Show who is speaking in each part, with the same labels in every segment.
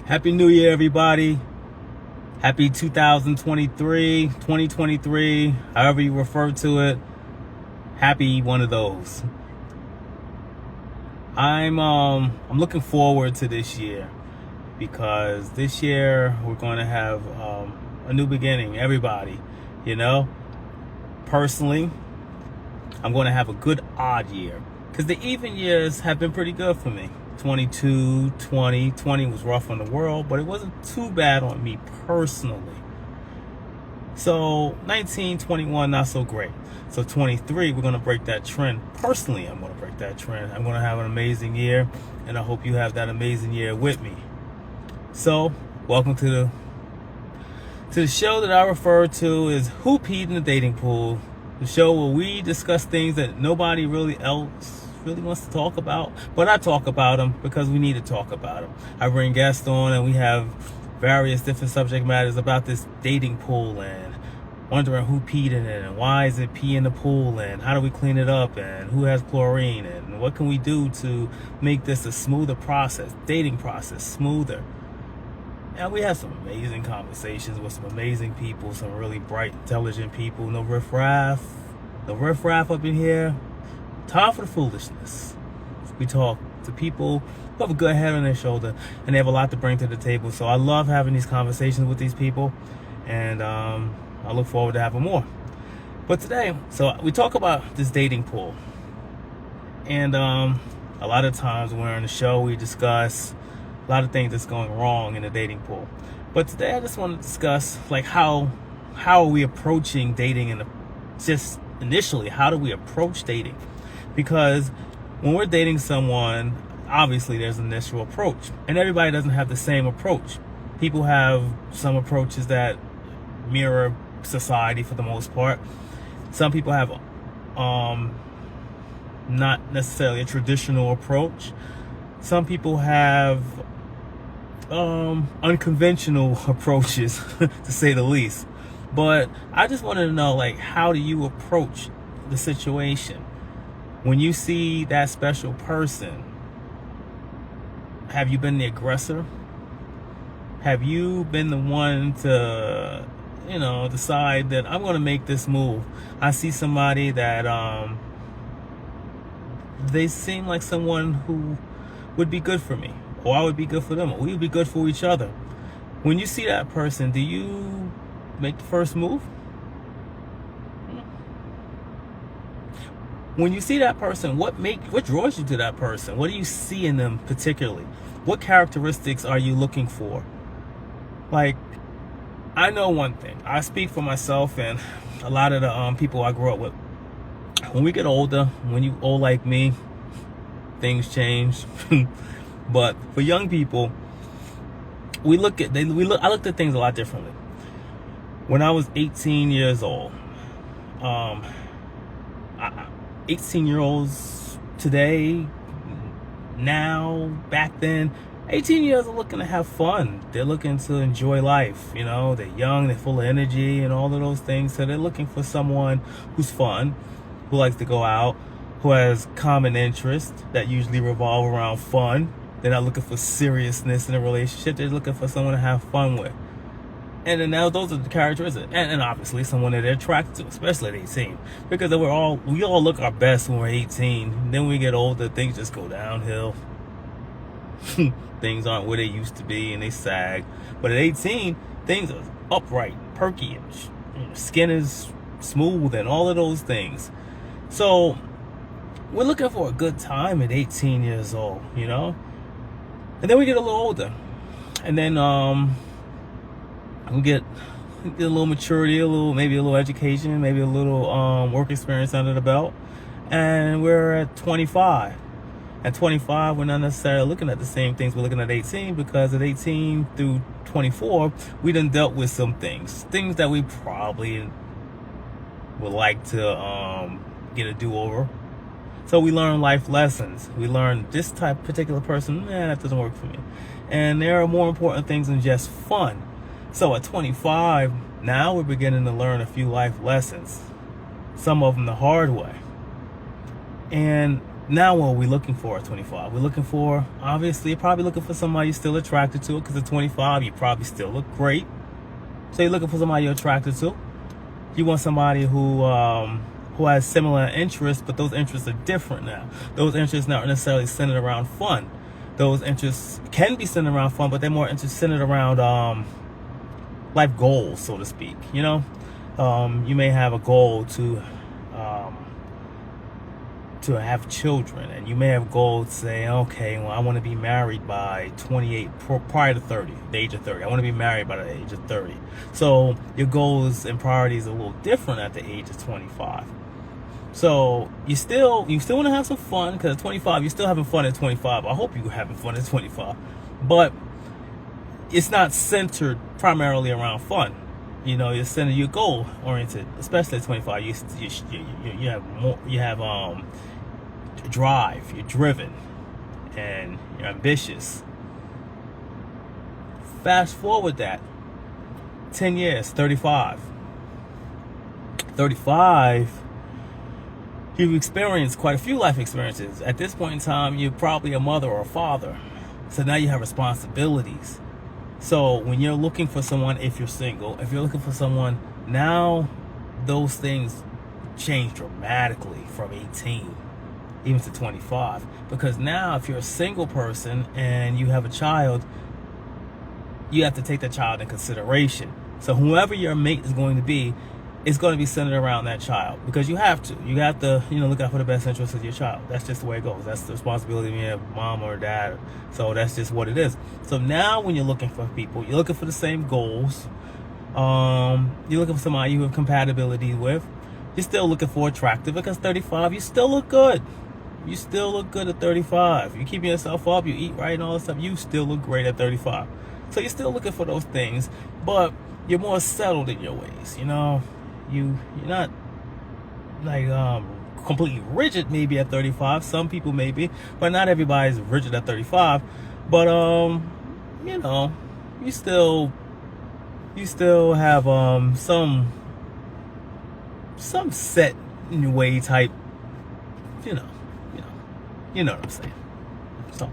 Speaker 1: Happy New Year, everybody. Happy 2023, 2023, however you refer to it. Happy one of those. I'm looking forward to this year because this year we're going to have a new beginning, everybody. You know, personally, I'm going to have a good odd year because the even years have been pretty good for me. 22, 20 was rough on the world, but it wasn't too bad on me personally. So 19, 21, not so great. So 23, we're going to break that trend. Personally, I'm going to break that trend. I'm going to have an amazing year, and I hope you have that amazing year with me. So welcome to the show that I refer to as Who Peed in the Dating Pool, the show where we discuss things that nobody else really wants to talk about, but I talk about them because we need to talk about them. I bring guests on and we have various different subject matters about this dating pool and wondering who peed in it and why is it pee in the pool and how do we clean it up and who has chlorine and what can we do to make this a smoother process, dating process, smoother. And we have some amazing conversations with some amazing people, some really bright, intelligent people. No riffraff up in here. Time for the foolishness. We talk to people who have a good head on their shoulder and they have a lot to bring to the table. So I love having these conversations with these people, and I look forward to having more. But today, so we talk about this dating pool, and a lot of times when we're on the show, we discuss a lot of things that's going wrong in the dating pool. But today, I just want to discuss like how are we approaching dating, and just initially, how do we approach dating? Because when we're dating someone, obviously there's an initial approach, and everybody doesn't have the same approach. People have some approaches that mirror society for the most part. Some people have not necessarily a traditional approach. Some people have unconventional approaches, to say the least. But I just wanted to know, like, how do you approach the situation? When you see that special person, have you been the aggressor? Have you been the one to, decide that I'm going to make this move? I see somebody that they seem like someone who would be good for me, or I would be good for them, or we would be good for each other. When you see that person, do you make the first move? When you see that person, what draws you to that person? What do you see in them particularly? What characteristics are you looking for? Like, I know one thing. I speak for myself and a lot of the people I grew up with. When we get older, when you old like me, things change. But for young people, I looked at things a lot differently. When I was 18 years old, 18-year-olds today, now, back then, 18 years are looking to have fun. They're looking to enjoy life. They're young, they're full of energy and all of those things. So they're looking for someone who's fun, who likes to go out, who has common interests that usually revolve around fun. They're not looking for seriousness in a relationship. They're looking for someone to have fun with. And then now those are the characteristics, and obviously someone that they're attracted to, especially at 18, because we all look our best when we're 18. Then when we get older, things just go downhill. Things aren't where they used to be, and they sag. But at 18, things are upright, perky, and skin is smooth, and all of those things. So we're looking for a good time at 18 years old, and then we get a little older, and then we get a little maturity, maybe a little education, maybe a little work experience under the belt, and we're at 25. At 25, we're not necessarily looking at the same things we're looking at 18, because at 18 through 24, we done dealt with some things that we probably would like to get a do-over. So we learn life lessons. We learn this particular person, that doesn't work for me. And there are more important things than just fun. So at 25, now we're beginning to learn a few life lessons, some of them the hard way. And Now what are we looking for at 25? We're looking for, obviously, you're probably looking for somebody you're still attracted to, because at 25, you probably still look great. So you're looking for somebody you're attracted to. You want somebody who has similar interests, but those interests are different now. Those interests not necessarily centered around fun. Those interests can be centered around fun, but they're more centered around life goals, so to speak. You know, you may have a goal to have children, and you may have goals to say, okay, well, I want to be married by 28, prior to 30, the age of 30. I want to be married by the age of 30. So your goals and priorities are a little different at the age of 25. So you still want to have some fun, because at 25, you're still having fun at 25. I hope you're having fun at 25, but it's not centered primarily around fun. You know, you're goal oriented, especially at 25. You have more, you have drive, you're driven, and you're ambitious. Fast forward that 10 years, 35. 35, you've experienced quite a few life experiences. At this point in time, you're probably a mother or a father. So now you have responsibilities. So when you're looking for someone, if you're single, if you're looking for someone, now those things change dramatically from 18 even to 25. Because now if you're a single person and you have a child, you have to take that child in consideration. So whoever your mate is going to be, it's going to be centered around that child, because you have to, look out for the best interest of your child. That's just the way it goes. That's the responsibility of your mom or dad. So that's just what it is. So now when you're looking for people, you're looking for the same goals. You're looking for somebody you have compatibility with. You're still looking for attractive, because 35, you still look good. You still look good at 35. You keep yourself up, you eat right and all that stuff, you still look great at 35. So you're still looking for those things, but you're more settled in your ways, you know? You're not like completely rigid maybe at 35. Some people may be, but not everybody's rigid at 35. But you still have some set in your way type, you know what I'm saying. So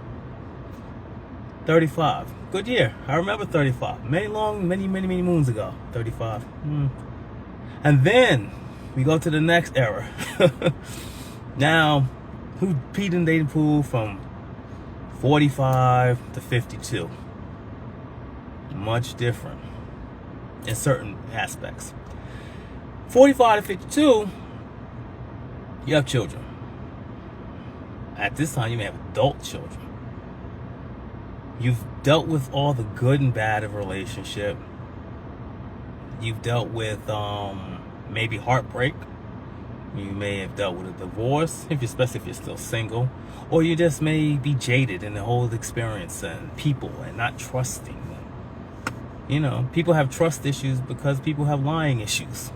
Speaker 1: 35, good year. I remember 35. Many moons ago. 35. And then we go to the next era. Now, Pete and dating pool from 45 to 52. Much different in certain aspects. 45 to 52, you have children. At this time, you may have adult children. You've dealt with all the good and bad of a relationship. You've dealt with maybe heartbreak. You may have dealt with a divorce, especially if you're still single. Or you just may be jaded in the whole experience and people and not trusting them. You know, people have trust issues because people have lying issues.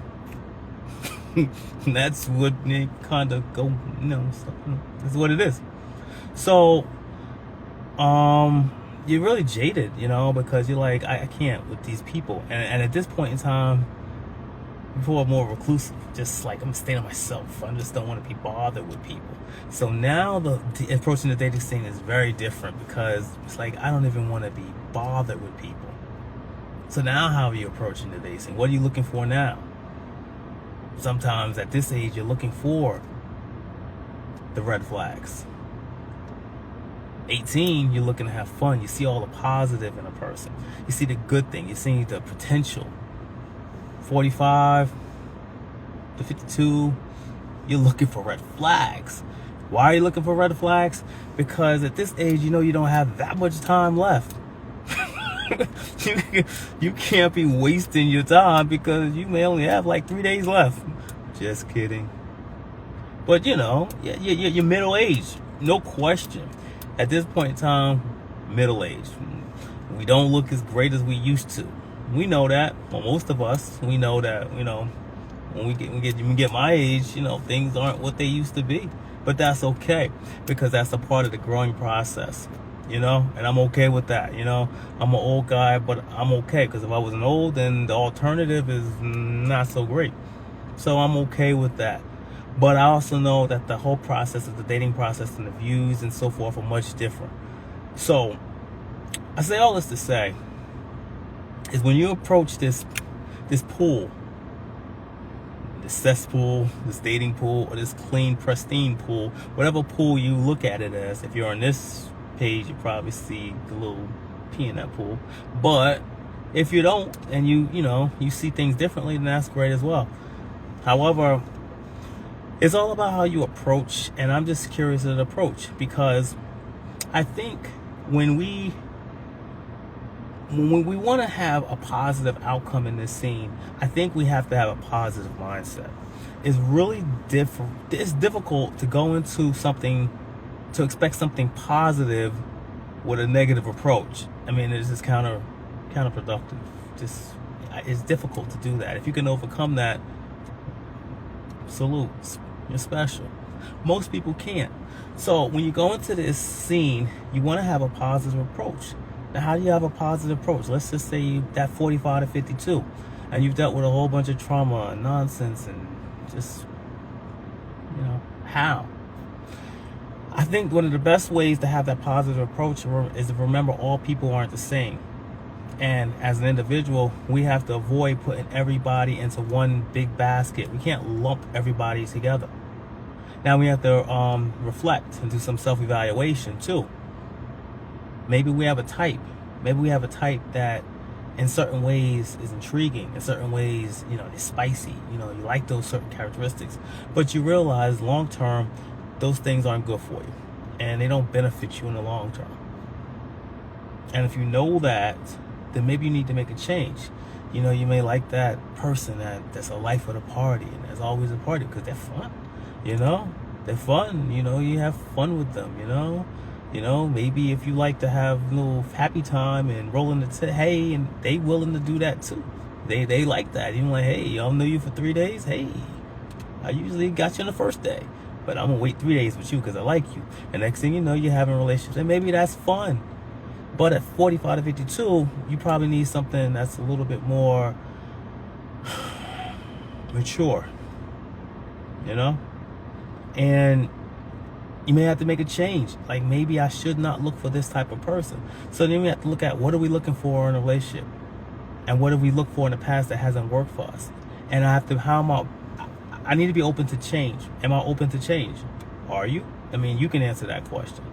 Speaker 1: That's what they kind of go, that's what it is. So, you're really jaded, because you're like, I can't with these people. And at this point in time, people are more reclusive. Just like, I'm staying to myself. I just don't want to be bothered with people. So now the approaching the dating scene is very different, because it's like, I don't even want to be bothered with people. So now how are you approaching the dating scene? What are you looking for now? Sometimes at this age, you're looking for the red flags. 18, you're looking to have fun. You see all the positive in a person. You see the good thing. You see the potential. 45 to 52, you're looking for red flags. Why are you looking for red flags? Because at this age, you don't have that much time left. You can't be wasting your time, because you may only have like 3 days left. Just kidding. But you're middle-aged, no question. At this point in time, middle-aged. We don't look as great as we used to. We know that. Well, most of us, we know that. When we get my age, things aren't what they used to be. But that's okay, because that's a part of the growing process. And I'm okay with that. I'm an old guy, but I'm okay, because if I wasn't old, then the alternative is not so great. So I'm okay with that. But I also know that the whole process of the dating process and the views and so forth are much different. So I say all this to say is when you approach this pool, this cesspool, this dating pool, or this clean, pristine pool, whatever pool you look at it as. If you're on this page, you probably see the little pee in that pool. But if you don't, and you see things differently, then that's great as well. However, it's all about how you approach, and I'm just curious of the approach, because I think when we want to have a positive outcome in this scene, I think we have to have a positive mindset. It's really it's difficult to go into something, to expect something positive with a negative approach. I mean, it's just counterproductive. It's difficult to do that. If you can overcome that, salutes, you're special. Most people can't. So when you go into this scene, you want to have a positive approach. Now, how do you have a positive approach? Let's just say you that 45 to 52, and you've dealt with a whole bunch of trauma and nonsense, and just, how? I think one of the best ways to have that positive approach is to remember all people aren't the same. And as an individual, we have to avoid putting everybody into one big basket. We can't lump everybody together. Now we have to reflect and do some self-evaluation too. Maybe we have a type. Maybe we have a type that in certain ways is intriguing. In certain ways, is spicy. You like those certain characteristics. But you realize long term, those things aren't good for you. And they don't benefit you in the long term. And if you know that, then maybe you need to make a change. You may like that person that's a life of the party, and there's always a party because they're fun. They're fun. You have fun with them. Maybe if you like to have a little happy time and rolling the hey, and they willing to do that too. They like that. You're like, hey, I'll know you for 3 days. Hey, I usually got you on the first day, but I'm gonna wait 3 days with you because I like you. And next thing you know, you're having relationships, and maybe that's fun. But at 45 to 52, you probably need something that's a little bit more mature, And you may have to make a change. Like, maybe I should not look for this type of person. So then we have to look at, what are we looking for in a relationship? And what did we look for in the past that hasn't worked for us? And I need to be open to change. Am I open to change? Are you? I mean, you can answer that question.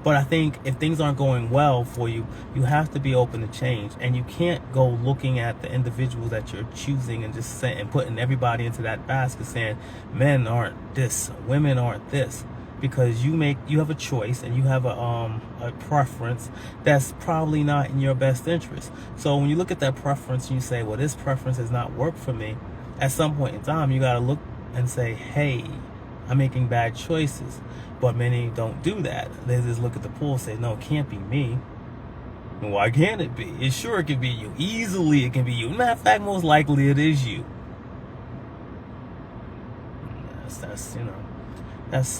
Speaker 1: But I think if things aren't going well for you, you have to be open to change. And you can't go looking at the individuals that you're choosing and just saying, and putting everybody into that basket saying, men aren't this, women aren't this. Because you have a choice, and you have a preference that's probably not in your best interest. So when you look at that preference and you say, well, this preference has not worked for me, at some point in time, you got to look and say, hey, I'm making bad choices. But many don't do that. They just look at the pool and say, no, it can't be me. Why can't it be? It can be you. Easily it can be you. Matter of fact, most likely it is you. That's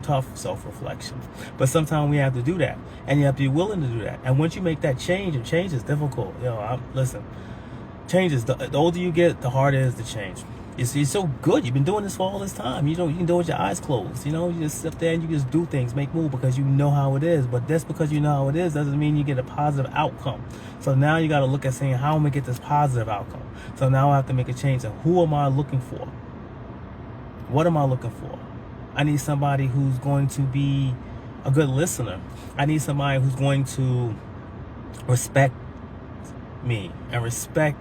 Speaker 1: tough self-reflection. But sometimes we have to do that. And you have to be willing to do that. And once you make that change, and change is difficult. Listen, change is, the older you get, the harder it is to change. It's so good. You've been doing this for all this time. You can do it with your eyes closed. You just sit there and you just do things, make moves because you know how it is. But just because you know how it is doesn't mean you get a positive outcome. So now you got to look at saying, how am I going to get this positive outcome? So now I have to make a change. And who am I looking for? What am I looking for? I need somebody who's going to be a good listener. I need somebody who's going to respect me and respect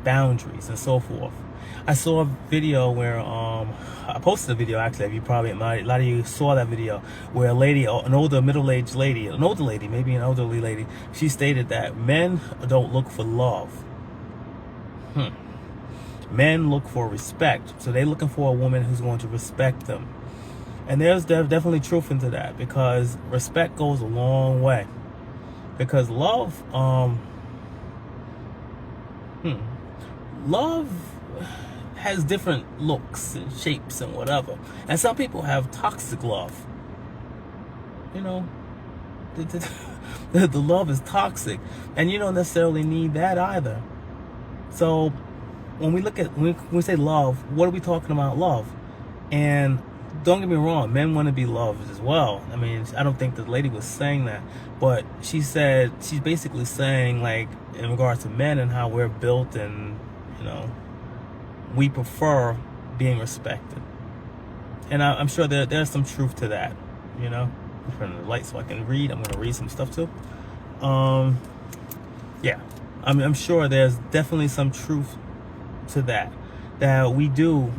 Speaker 1: boundaries and so forth. I saw a video where I posted a video actually. A lot of you saw that video where an older middle-aged lady, maybe an elderly lady, she stated that men don't look for love. Men look for respect. So they're looking for a woman who's going to respect them. And there's definitely truth into that, because respect goes a long way. Because love, love has different looks and shapes and whatever. And some people have toxic love. The love is toxic. And you don't necessarily need that either. So when we say love, what are we talking about love? And don't get me wrong, men want to be loved as well. I mean, I don't think the lady was saying that, but she's basically saying, like, in regards to men and how we're built, and we prefer being respected. And I'm sure there's some truth to that. I'm turning the light so I can read. I'm going to read some stuff too. Yeah, I'm sure there's definitely some truth to that. That we do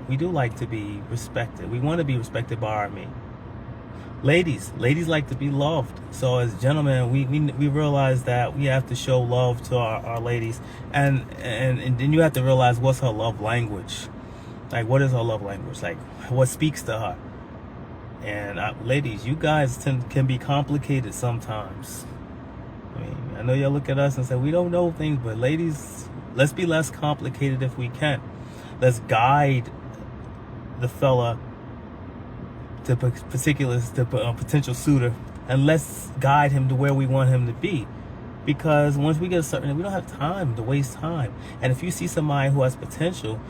Speaker 1: like to be respected. We want to be respected by our mate. Ladies like to be loved. So as gentlemen, we realize that we have to show love to our ladies, and then you have to realize what's her love language. Like, what is her love language? Like, what speaks to her? And ladies, you guys can be complicated sometimes. I mean, I know y'all look at us and say we don't know things, but ladies, let's be less complicated if we can. Let's guide the fella to potential suitor, and let's guide him to where we want him to be. Because once we get we don't have time to waste time. And if you see somebody who has potential,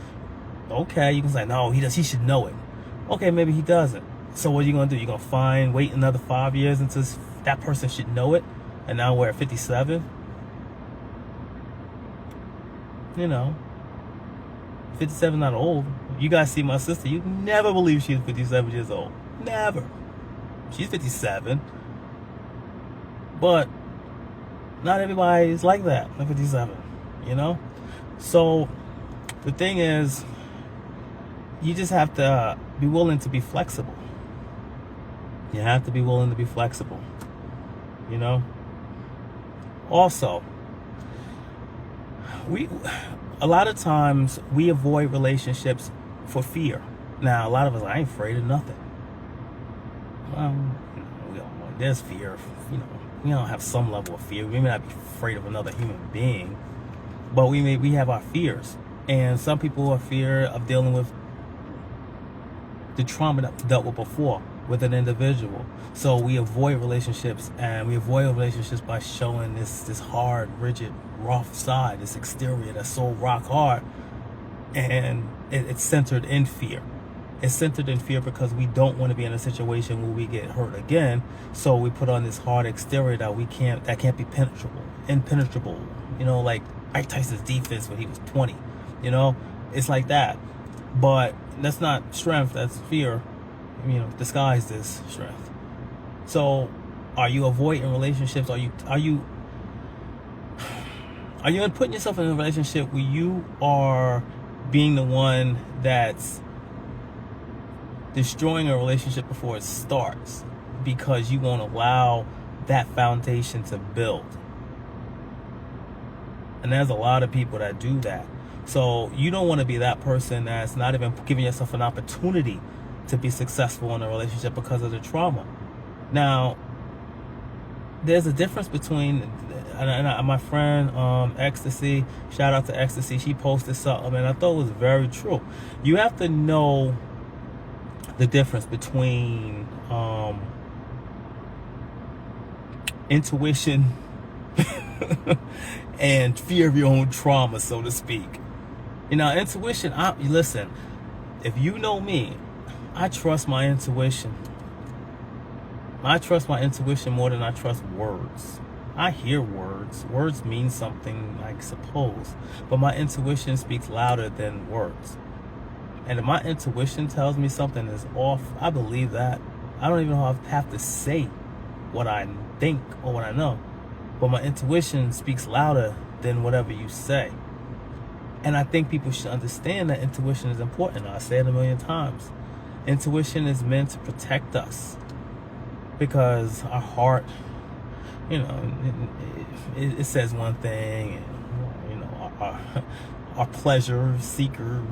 Speaker 1: okay, you can say, no, he should know it. Okay, maybe he doesn't. So what are you going to do? You're going to wait another 5 years until that person should know it? And now we're at 57? 57 not old. You guys see my sister, you'd never believe she's 57 years old. Never. She's 57. But not everybody is like that, like 57. So the thing is, you just have to be willing to be flexible. You have to be willing to be flexible. Also, a lot of times we avoid relationships for fear. Now, a lot of us, I ain't afraid of nothing. Well, there's fear. We don't have some level of fear. We may not be afraid of another human being, but we have our fears. And some people are fear of dealing with the trauma that we dealt with before with an individual. So we avoid relationships, and we avoid relationships by showing this hard, rigid, rough side, this exterior that's so rock hard. And it's centered in fear. It's centered in fear because we don't want to be in a situation where we get hurt again. So we put on this hard exterior that can't be impenetrable. Like Mike Tyson's defense when he was 20. It's like that. But that's not strength, that's fear. Disguised as strength. So, are you avoiding relationships? Are you putting yourself in a relationship where you are being the one that's destroying a relationship before it starts because you won't allow that foundation to build? And there's a lot of people that do that. So you don't want to be that person that's not even giving yourself an opportunity to be successful in a relationship because of the trauma. Now, there's a difference between, and my friend Ecstasy, shout out to Ecstasy, she posted something and I thought it was very true. You have to know the difference between intuition and fear of your own trauma, so to speak. Intuition, listen, if you know me, I trust my intuition. I trust my intuition more than I trust words. I hear words. Words mean something, I suppose. But my intuition speaks louder than words. And if my intuition tells me something is off, I believe that. I don't even have to say what I think or what I know. But my intuition speaks louder than whatever you say. And I think people should understand that intuition is important. I say it a million times. Intuition is meant to protect us. Because our heart, it says one thing, and, our pleasure seeker,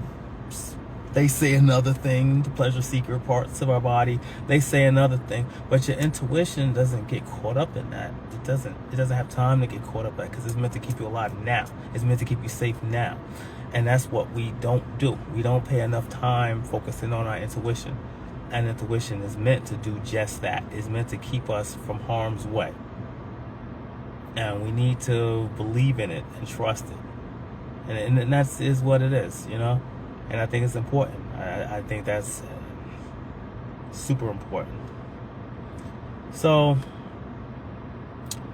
Speaker 1: they say another thing. The pleasure seeker parts of our body, they say another thing. But your intuition doesn't get caught up in that. It doesn't have time to get caught up in that because it's meant to keep you alive now. It's meant to keep you safe now. And that's what we don't do. We don't pay enough time focusing on our intuition. And intuition is meant to do just that. It's meant to keep us from harm's way. And we need to believe in it and trust it. And that is what it is, And I think it's important. I think that's super important. So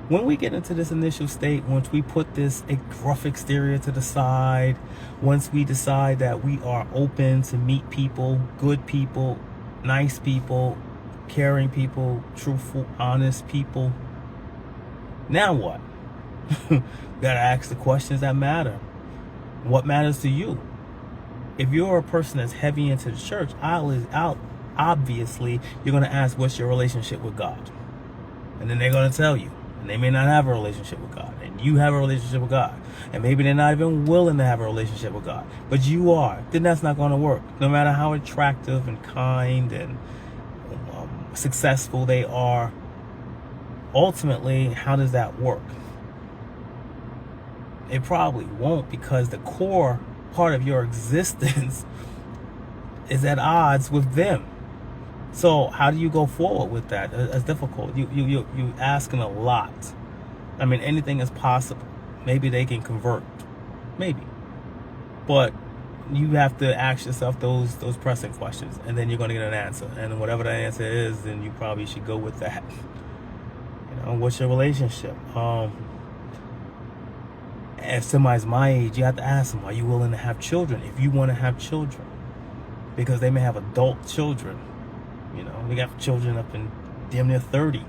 Speaker 1: when we get into this initial state, once we put this rough exterior to the side, once we decide that we are open to meet people, good people, nice people, caring people, truthful, honest people, now what? We gotta ask the questions that matter. What matters to you? If you're a person that's heavy into the church, obviously you're going to ask, what's your relationship with God? And then they're going to tell you. And they may not have a relationship with God. And you have a relationship with God. And maybe they're not even willing to have a relationship with God. But you are. Then that's not going to work. No matter how attractive and kind and successful they are, ultimately, how does that work? It probably won't, because the core part of your existence is at odds with them. So how do you go forward with that? It's difficult. You asking a lot. I mean, anything is possible. Maybe they can convert, maybe, but you have to ask yourself those pressing questions, and then you're going to get an answer. And whatever that answer is, then you probably should go with that. You know, what's your relationship? If somebody's my age, you have to ask them, are you willing to have children? If you want to have children, because they may have adult children. You know, we got children up in damn near 30.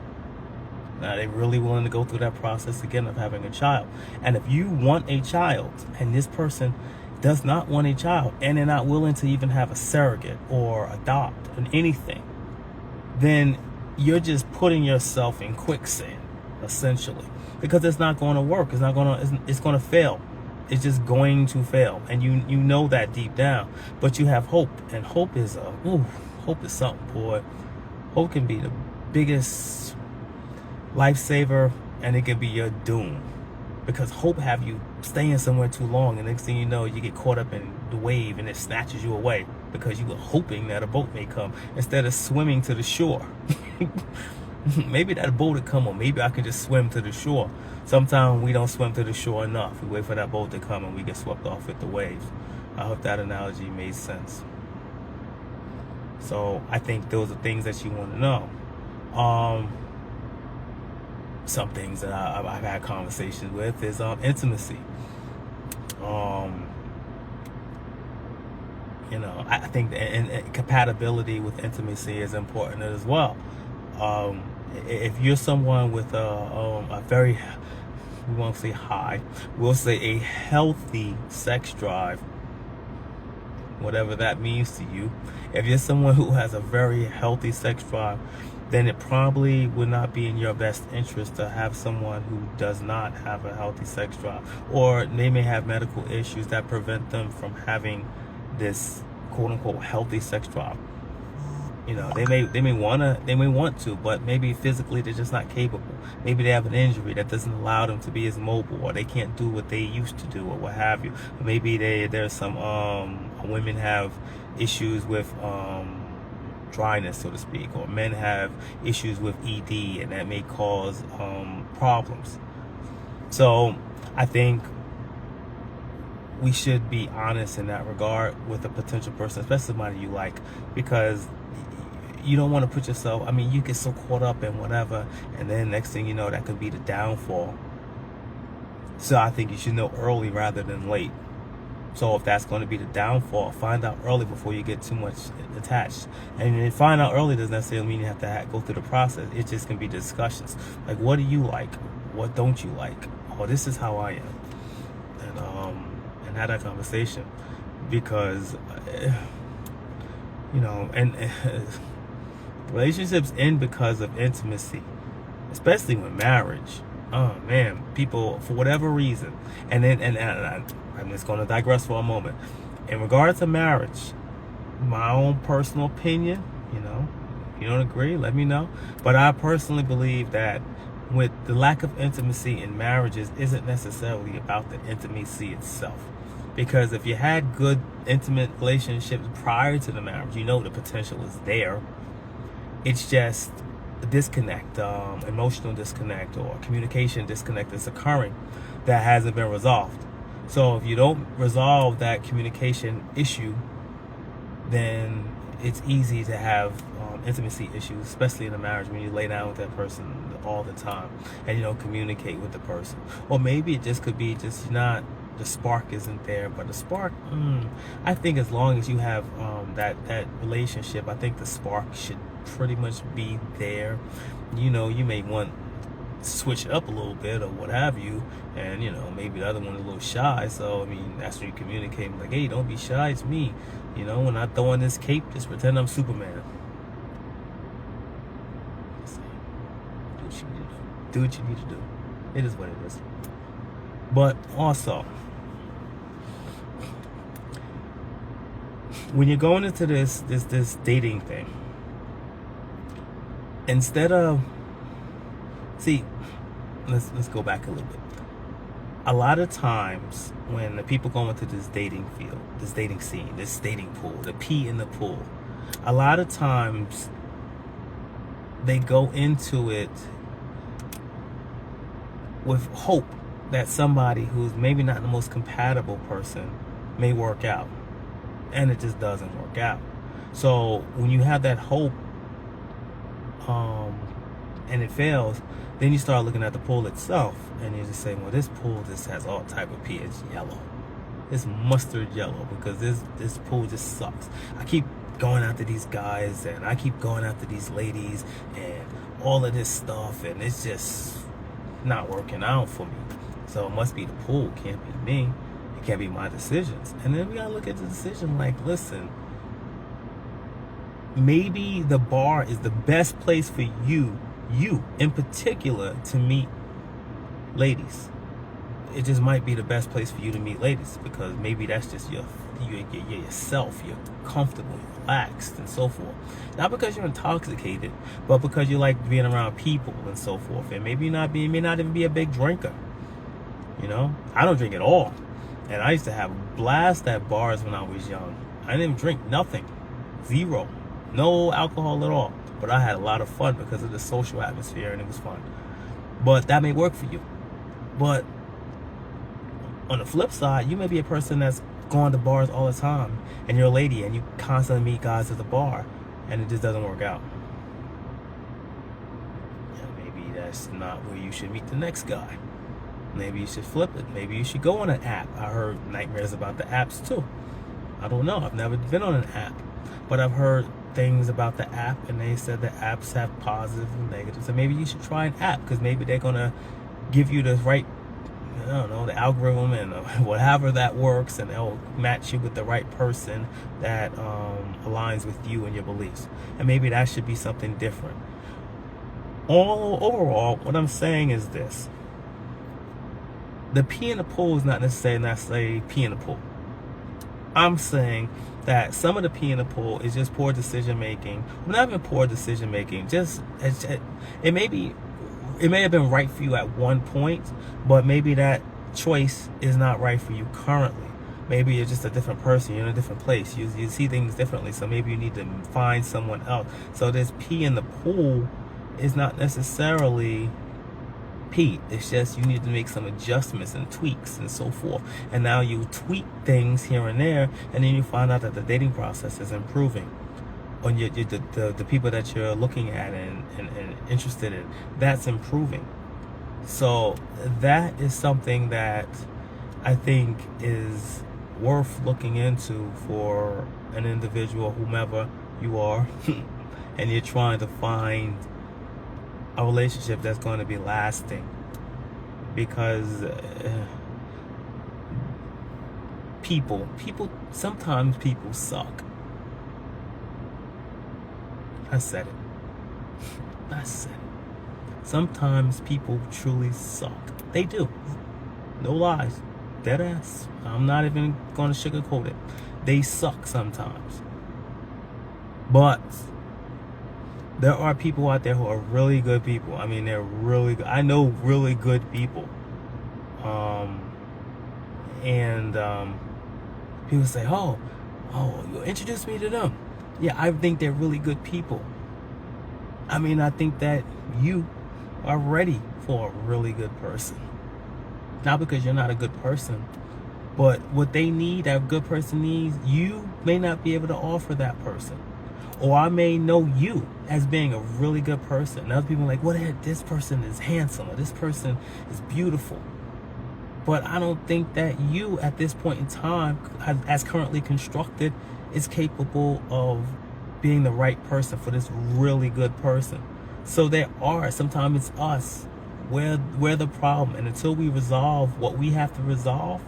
Speaker 1: Now, they're really willing to go through that process again of having a child. And if you want a child, and this person does not want a child, and they're not willing to even have a surrogate or adopt or anything, then you're just putting yourself in quicksand, essentially. Because it's not going to work. It's going to fail. It's just going to fail. And you know that deep down. But you have hope. And hope is hope is something, boy. Hope can be the biggest lifesaver, and it can be your doom. Because hope have you staying somewhere too long, and next thing you know, you get caught up in the wave and it snatches you away because you were hoping that a boat may come instead of swimming to the shore. Maybe that boat would come, or maybe I can just swim to the shore. Sometimes we don't swim to the shore enough. We wait for that boat to come and we get swept off with the waves. I hope that analogy made sense. So I think those are things that you want to know. Some things that I've had conversations with is intimacy. You know, I think and compatibility with intimacy is important as well. If you're someone with a very, we won't say high, we'll say a healthy sex drive, whatever that means to you. If you're someone who has a very healthy sex drive, then it probably would not be in your best interest to have someone who does not have a healthy sex drive, or they may have medical issues that prevent them from having this quote unquote healthy sex drive. You know, they may want to, but maybe physically they're just not capable. Maybe they have an injury that doesn't allow them to be as mobile, or they can't do what they used to do, or what have you. Maybe there's some women have issues with dryness, so to speak, or men have issues with ED, and that may cause problems. So I think we should be honest in that regard with a potential person, especially somebody you like, because you don't want to put yourself, I mean, you get so caught up in whatever, and then next thing you know, that could be the downfall. So I think you should know early rather than late. So if that's going to be the downfall, find out early before you get too much attached. And find out early doesn't necessarily mean you have to go through the process. It just can be discussions. Like, what do you like? What don't you like? Oh, this is how I am. And have that conversation. Because, you know, and relationships end because of intimacy, especially with marriage. Oh man, people, for whatever reason, and I'm just going to digress for a moment. In regards to marriage, my own personal opinion, you know, if you don't agree, let me know. But I personally believe that with the lack of intimacy in marriages isn't necessarily about the intimacy itself. Because if you had good, intimate relationships prior to the marriage, you know the potential is there. It's just a disconnect, emotional disconnect, or communication disconnect that's occurring that hasn't been resolved. So if you don't resolve that communication issue, then it's easy to have intimacy issues, especially in a marriage when you lay down with that person all the time and you don't communicate with the person. Or maybe it just could be just not, the spark isn't there. But the spark, I think as long as you have that relationship, I think the spark should pretty much be there. You know, you may want to switch it up a little bit or what have you, and you know, maybe the other one is a little shy, so I mean, that's when you communicate like, hey, don't be shy, it's me. You know, when I throw on this cape, just pretend I'm Superman. Do what you need to do. Do what you need to do. It is what it is. But also, when you're going into this dating thing, instead of, see, let's go back a little bit. A lot of times when the people go into this dating field, this dating scene, this dating pool, the pee in the pool, a lot of times they go into it with hope that somebody who's maybe not the most compatible person may work out, and it just doesn't work out. So when you have that hope and it fails, then you start looking at the pool itself and you just say, well, this pool just has all type of pee. It's yellow. It's mustard yellow because this pool just sucks. I keep going after these guys and I keep going after these ladies and all of this stuff, and it's just not working out for me. So it must be the pool. It can't be me. It can't be my decisions. And then we gotta look at the decision like, listen, maybe the bar is the best place for you in particular, to meet ladies. It just might be the best place for you to meet ladies because maybe that's just you're yourself, you're comfortable, you're relaxed, and so forth. Not because you're intoxicated, but because you like being around people and so forth. And maybe you may not even be a big drinker. You know, I don't drink at all, and I used to have a blast at bars when I was young. I didn't even drink nothing, zero, no alcohol at all. But I had a lot of fun because of the social atmosphere, and it was fun. But that may work for you. But on the flip side, you may be a person that's going to bars all the time, and you're a lady, and you constantly meet guys at the bar, and it just doesn't work out. And maybe that's not where you should meet the next guy. Maybe you should flip it. Maybe you should go on an app. I heard nightmares about the apps too. I don't know. I've never been on an app, but I've heard things about the app, and they said the apps have positives and negatives. So maybe you should try an app because maybe they're gonna give you the right, I don't know, the algorithm and whatever that works, and they'll match you with the right person that aligns with you and your beliefs. And maybe that should be something different. Overall, what I'm saying is this: the pee in the pool is not necessarily pee in the pool. I'm saying that some of the pee in the pool is just poor decision making. Well, not even poor decision making. Just it may have been right for you at one point, but maybe that choice is not right for you currently. Maybe you're just a different person. You're in a different place. You see things differently. So maybe you need to find someone else. So this pee in the pool is not necessarily pee. It's just you need to make some adjustments and tweaks and so forth. And now you tweak things here and there, and then you find out that the dating process is improving. On the people that you're looking at and interested in, that's improving. So that is something that I think is worth looking into for an individual, whomever you are, and you're trying to find a relationship that's going to be lasting. Because sometimes people suck. I said it. Sometimes people truly suck. They do. No lies. Dead ass. I'm not even going to sugarcoat it. They suck sometimes. But there are people out there who are really good people. I mean, they're really good. I know really good people. People say, oh, you introduce me to them. Yeah, I think they're really good people. I mean, I think that you are ready for a really good person. Not because you're not a good person, But what they need, that good person needs, you may not be able to offer that person. Or I may know you as being a really good person. And other people are like, well, this person is handsome, or this person is beautiful. But I don't think that you, at this point in time, as currently constructed, is capable of being the right person for this really good person. So sometimes it's us. We're the problem. And until we resolve what we have to resolve,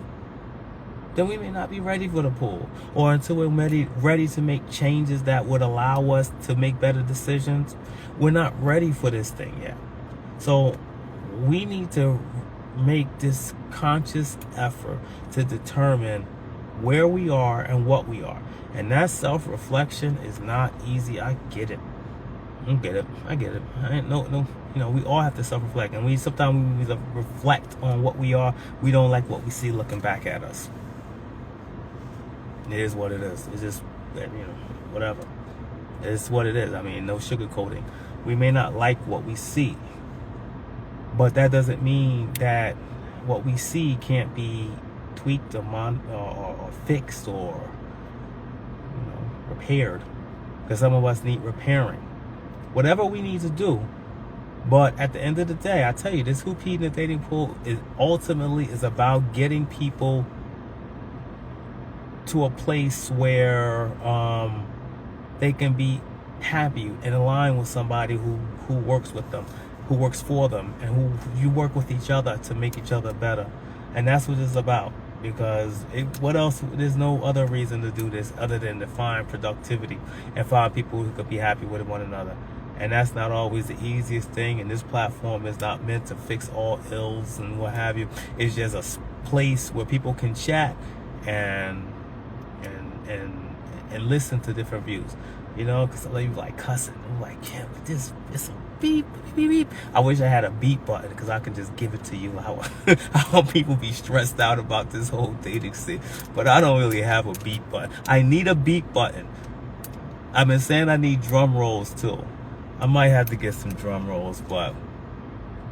Speaker 1: then we may not be ready for the pool. Or until we're ready to make changes that would allow us to make better decisions, we're not ready for this thing yet. So we need to make this conscious effort to determine where we are and what we are. And that self-reflection is not easy. I get it. I get it. I ain't no. We all have to self-reflect, and sometimes we reflect on what we are. We don't like what we see looking back at us. It is what it is. It's just, whatever. It's what it is. I mean, no sugarcoating. We may not like what we see, but that doesn't mean that what we see can't be tweaked or fixed or repaired. Because some of us need repairing. Whatever we need to do. But at the end of the day, I tell you, this Who Peed in the Dating Pool ultimately is about getting people to a place where they can be happy and aligned with somebody who works with them, who works for them, and who you work with each other to make each other better. And that's what it's about. Because what else? There's no other reason to do this other than to find productivity and find people who could be happy with one another. And that's not always the easiest thing. And this platform is not meant to fix all ills and what have you. It's just a place where people can chat and listen to different views. Because some of you like cussing. I'm like, yeah, but it's a beep, beep, beep. I wish I had a beep button because I could just give it to you. How people be stressed out about this whole dating scene. But I don't really have a beep button. I need a beep button. I've been saying I need drum rolls too. I might have to get some drum rolls, but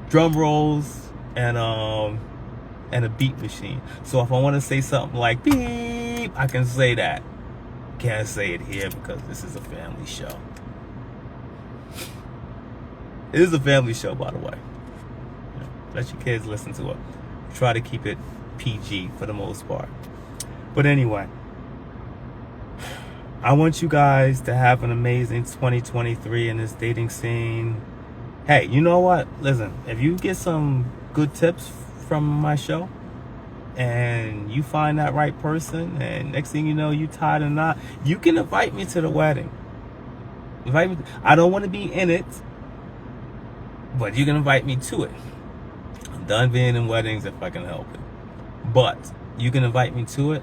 Speaker 1: drum rolls and a beat machine. So if I want to say something like beep, I can say that. Can't say it here because this is a family show. It is a family show, by the way. Let your kids listen to it. Try to keep it PG for the most part. But anyway, I want you guys to have an amazing 2023 in this dating scene. Hey, you know what? Listen, if you get some good tips from my show and you find that right person and next thing you know you tied a knot, you can invite me to the wedding. Invite me. I don't want to be in it, but you can invite me to it. I'm done being in weddings if I can help it. But you can invite me to it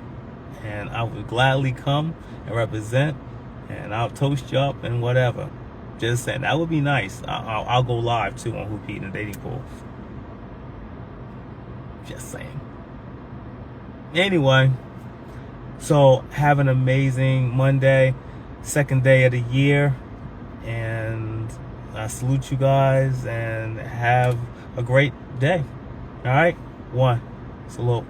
Speaker 1: and I would gladly come and represent, and I'll toast you up and whatever. Just saying, that would be nice. I'll go live too on Who Peed in the Dating Pool. Just saying. Anyway, so have an amazing Monday, second day of the year, and I salute you guys and have a great day. All right, one, salute.